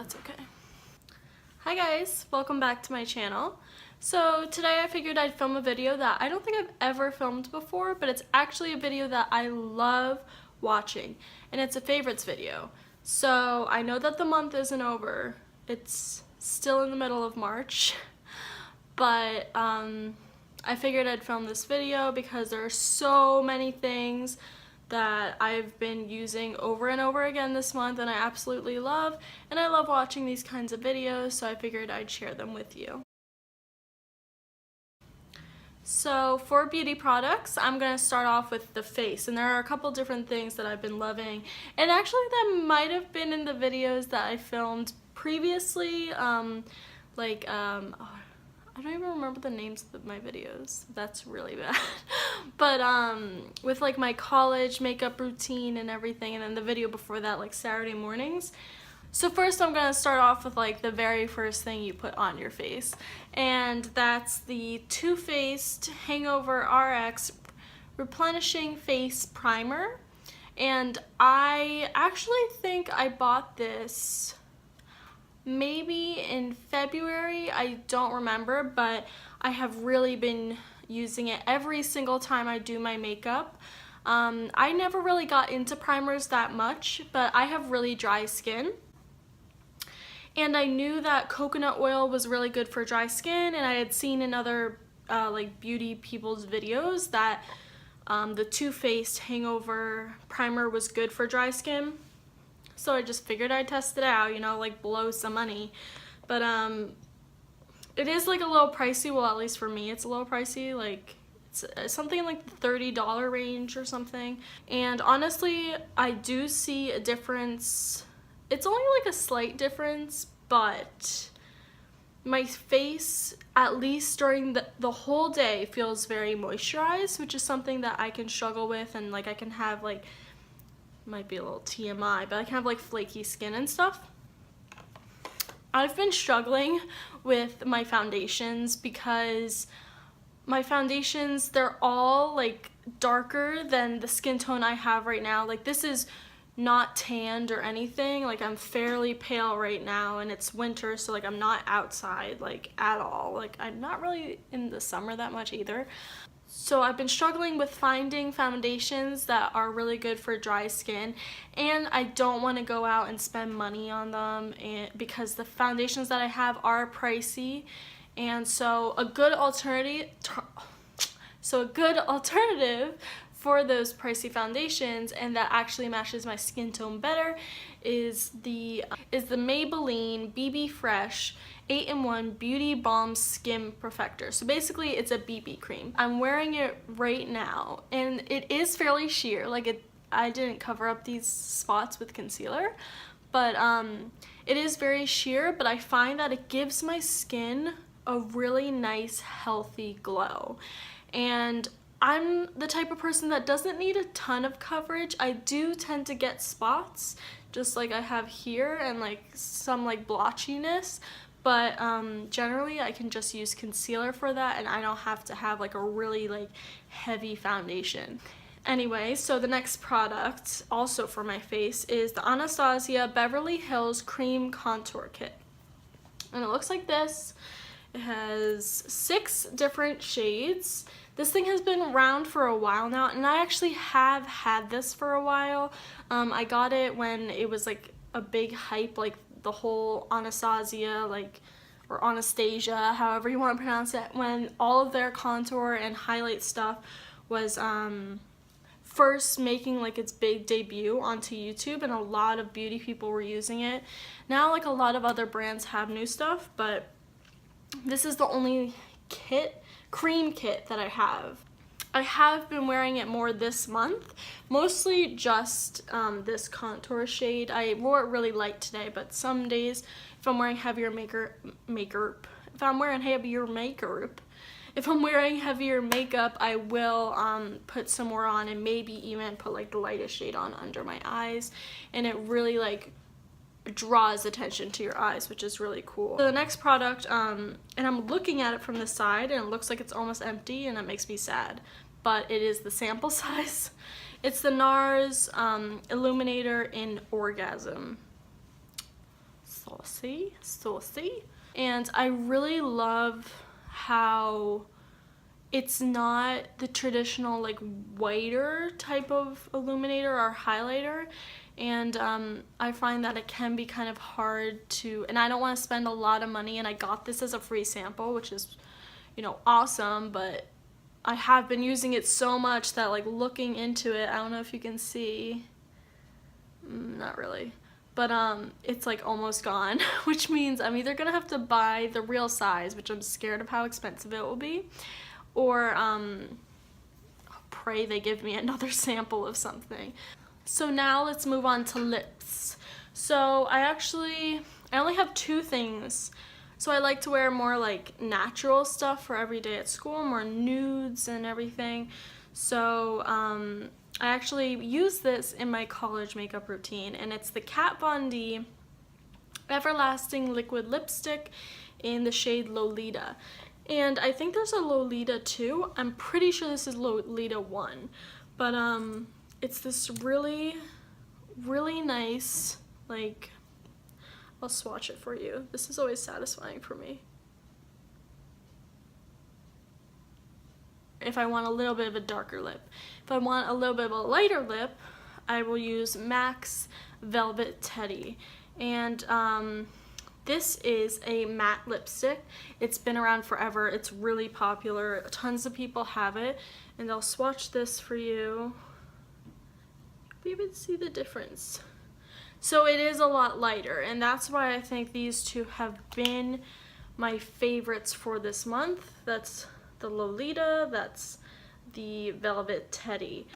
that's okay. Hi guys, welcome back to my channel. So today I figured I'd film a video that I don't think I've ever filmed before, but it's actually a video that I love watching, and it's a favorites video. So I know that the month isn't over, it's still in the middle of March, but I figured I'd film this video because there are so many things that I've been using over and over again this month and I absolutely love, and I love watching these kinds of videos, so I figured I'd share them with you. So for beauty products, I'm going to start off with the face, and there are a couple different things that I've been loving, and actually that might have been in the videos that I filmed previously, I don't even remember the names of my videos. That's really bad. But with like my college makeup routine and everything, and then the video before that, like Saturday mornings. So first I'm gonna start off with like the very first thing you put on your face, and that's the Too Faced Hangover RX Replenishing Face Primer. And I actually think I bought this maybe in February, I don't remember, but I have really been using it every single time I do my makeup. I never really got into primers that much, but I have really dry skin. And I knew that coconut oil was really good for dry skin, and I had seen in other like beauty people's videos that the Too Faced Hangover Primer was good for dry skin. So I just figured I'd test it out, you know, like blow some money. But it is like a little pricey, well at least for me it's a little pricey, like it's something like the $30 range or something. And honestly, I do see a difference. It's only like a slight difference, but my face, at least during the whole day, feels very moisturized, which is something that I can struggle with, and like I can have like, might be a little TMI, but I can have like flaky skin and stuff. I've been struggling with my foundations because my foundations, they're all like darker than the skin tone I have right now. Like this is not tanned or anything, like I'm fairly pale right now, and it's winter, so like I'm not outside like at all. Like I'm not really in the summer that much either. So I've been struggling with finding foundations that are really good for dry skin, and I don't want to go out and spend money on them, and because the foundations that I have are pricey. And so a good alternative for those pricey foundations, and that actually matches my skin tone better, is the Maybelline BB Fresh 8-in-1 Beauty Balm Skin Perfector. So basically it's a BB cream. I'm wearing it right now, and it is fairly sheer. Like I didn't cover up these spots with concealer, but it is very sheer, but I find that it gives my skin a really nice healthy glow. And I'm the type of person that doesn't need a ton of coverage. I do tend to get spots, just like I have here, and like some like blotchiness, but generally I can just use concealer for that, and I don't have to have like a really like heavy foundation. Anyway, so the next product, also for my face, is the Anastasia Beverly Hills Cream Contour Kit. And it looks like this. It has 6 different shades. This thing has been around for a while now, and I actually have had this for a while. I got it when it was like a big hype, like the whole Anastasia, like, or Anastasia, however you want to pronounce it, when all of their contour and highlight stuff was first making like its big debut onto YouTube, and a lot of beauty people were using it. Now like a lot of other brands have new stuff, but this is the only cream kit that I have. I have been wearing it more this month, mostly just this contour shade. I wore it really light today, but some days if I'm wearing heavier makeup, I will put some more on, and maybe even put like the lightest shade on under my eyes, and it really like draws attention to your eyes, which is really cool. So the next product, and I'm looking at it from the side and it looks like it's almost empty, and that makes me sad, but it is the sample size. It's the NARS Illuminator in Orgasm. saucy. And I really love how it's not the traditional like whiter type of illuminator or highlighter. And I find that it can be kind of hard to, and I don't want to spend a lot of money, and I got this as a free sample, which is, you know, awesome, but I have been using it so much that like looking into it, I don't know if you can see, not really, but it's like almost gone, which means I'm either gonna have to buy the real size, which I'm scared of how expensive it will be, or pray they give me another sample of something. So now let's move on to lips. So I only have two things. So I like to wear more like natural stuff for every day at school, more nudes and everything. So I actually use this in my college makeup routine, and it's the Kat Von D Everlasting Liquid Lipstick in the shade Lolita. And I think there's a Lolita 2. I'm pretty sure this is Lolita 1. But it's this really, really nice, like, I'll swatch it for you. This is always satisfying for me. If I want a little bit of a darker lip. If I want a little bit of a lighter lip, I will use MAC's Velvet Teddy. And this is a matte lipstick. It's been around forever. It's really popular. Tons of people have it. And I'll swatch this for you. You'll be able to see the difference. So it is a lot lighter, and that's why I think these two have been my favorites for this month. That's the Lolita, that's the Velvet Teddy.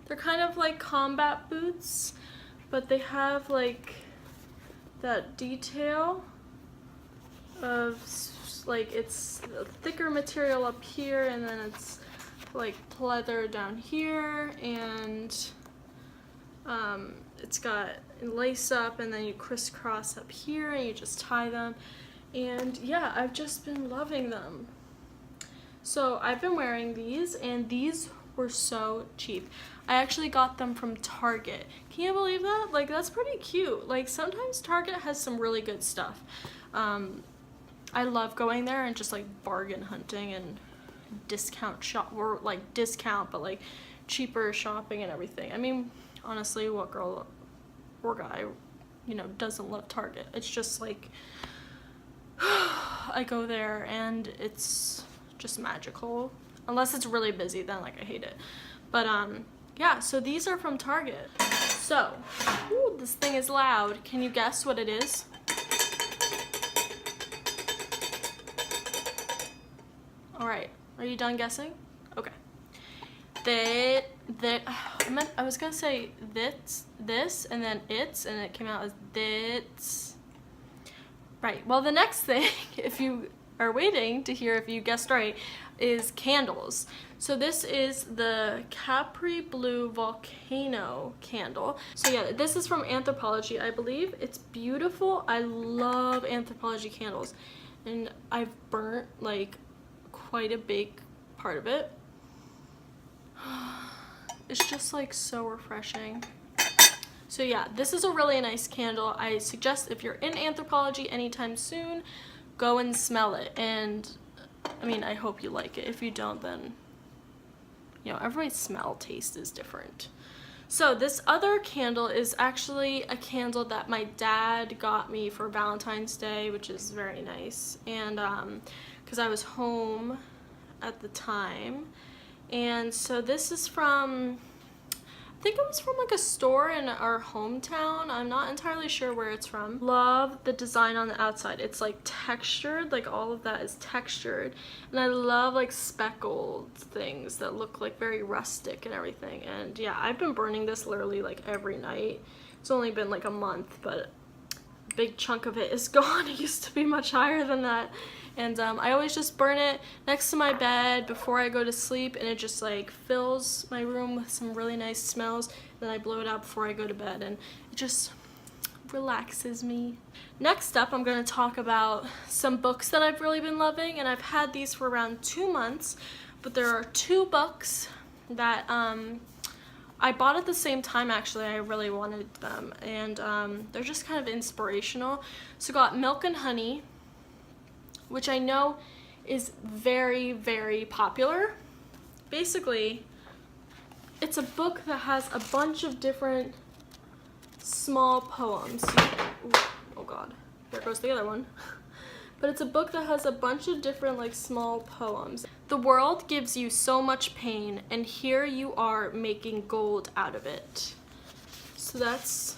They're kind of like combat boots, but they have like that detail of like it's a thicker material up here, and then it's like pleather down here, and it's got lace up, and then you crisscross up here and you just tie them. And yeah, I've just been loving them. So I've been wearing these, and these were so cheap. I actually got them from Target. Can you believe that? Like, that's pretty cute. Like, sometimes Target has some really good stuff. I love going there and just like bargain hunting and discount shop, or like discount but like cheaper shopping and everything. I mean, honestly, what girl or guy, you know, doesn't love Target? It's just like I go there and it's just magical. Unless it's really busy, then like I hate it. But yeah, so these are from Target. So, ooh, this thing is loud. Can you guess what it is? All right, are you done guessing? Okay. I was gonna say this, and then it's, and it came out as this. Right, well, the next thing, if you are waiting to hear if you guessed right, is candles. So this is the Capri Blue Volcano candle. So yeah, this is from Anthropologie, I believe. It's beautiful. I love Anthropologie candles, and I've burnt like quite a big part of it. It's just like so refreshing. So yeah, this is a really nice candle. I suggest if you're in Anthropologie anytime soon, go and smell it. And I mean, I hope you like it. If you don't, then, you know, everybody's smell taste is different. So this other candle is actually a candle that my dad got me for Valentine's Day, which is very nice. And because I was home at the time. And so this is from, I think it was from like a store in our hometown. I'm not entirely sure where it's from. Love the design on the outside. It's like textured, like all of that is textured. And I love like speckled things that look like very rustic and everything. And yeah, I've been burning this literally like every night. It's only been like a month, but a big chunk of it is gone. It used to be much higher than that. And I always just burn it next to my bed before I go to sleep, and it just like fills my room with some really nice smells. Then I blow it out before I go to bed, and it just relaxes me. Next up, I'm going to talk about some books that I've really been loving, and I've had these for around 2 months, but there are 2 books that I bought at the same time, actually. I really wanted them, and they're just kind of inspirational. So got Milk and Honey, which I know is very, very popular. Basically, it's a book that has a bunch of different small poems. Ooh, oh god, there goes the other one. But it's a book that has a bunch of different like small poems. The world gives you so much pain, and here you are making gold out of it. So that's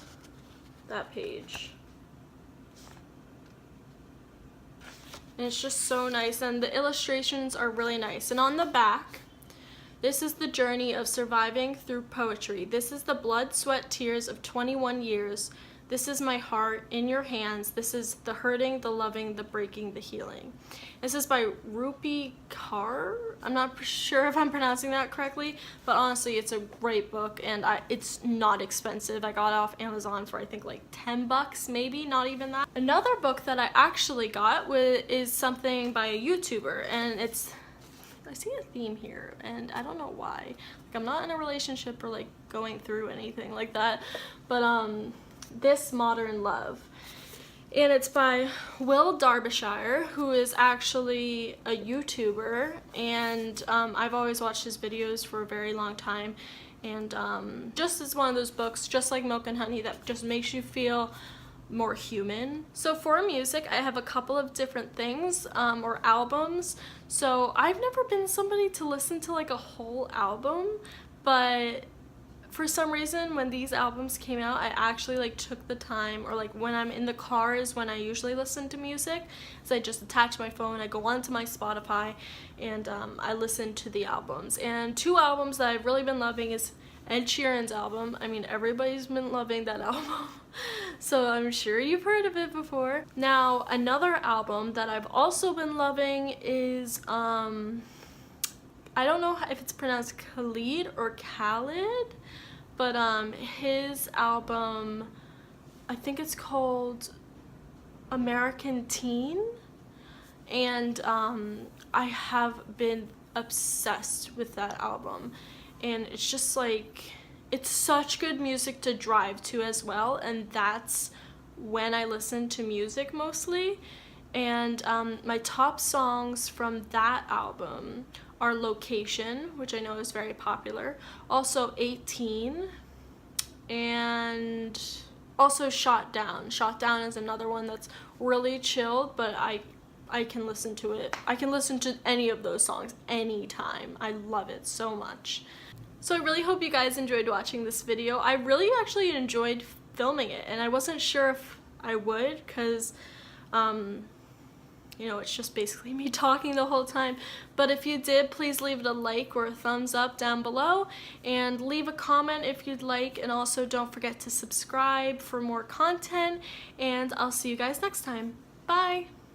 that page. And it's just so nice, and the illustrations are really nice. And on the back, this is the journey of surviving through poetry. This is the blood, sweat, tears of 21 years. This is my heart in your hands. This is the hurting, the loving, the breaking, the healing. This is by Rupi Kaur. I'm not sure if I'm pronouncing that correctly, but honestly, it's a great book, and it's not expensive. I got it off Amazon for I think like 10 bucks, maybe, not even that. Another book that I actually got is something by a YouTuber, and I see a theme here, and I don't know why. Like, I'm not in a relationship or like going through anything like that, but This Modern Love. And it's by Will Derbyshire, who is actually a YouTuber, and I've always watched his videos for a very long time, and just is one of those books, just like Milk and Honey, that just makes you feel more human. So for music, I have a couple of different things, or albums. So I've never been somebody to listen to like a whole album, but for some reason, when these albums came out, I actually like took the time, or like when I'm in the car is when I usually listen to music. So I just attach my phone, I go onto my Spotify, and I listen to the albums. And two albums that I've really been loving is Ed Sheeran's album. I mean, everybody's been loving that album, so I'm sure you've heard of it before. Now, another album that I've also been loving is, I don't know if it's pronounced Khalid or Khalid, but his album, I think it's called American Teen, and I have been obsessed with that album, and it's just like, it's such good music to drive to as well, and that's when I listen to music mostly. And my top songs from that album are Location, which I know is very popular, also 18, and also Shot Down. Shot Down is another one that's really chilled, but I can listen to it. I can listen to any of those songs anytime. I love it so much. So I really hope you guys enjoyed watching this video. I really actually enjoyed filming it, and I wasn't sure if I would, because you know, it's just basically me talking the whole time. But if you did, please leave it a like or a thumbs up down below, and leave a comment if you'd like, and also don't forget to subscribe for more content, and I'll see you guys next time. Bye!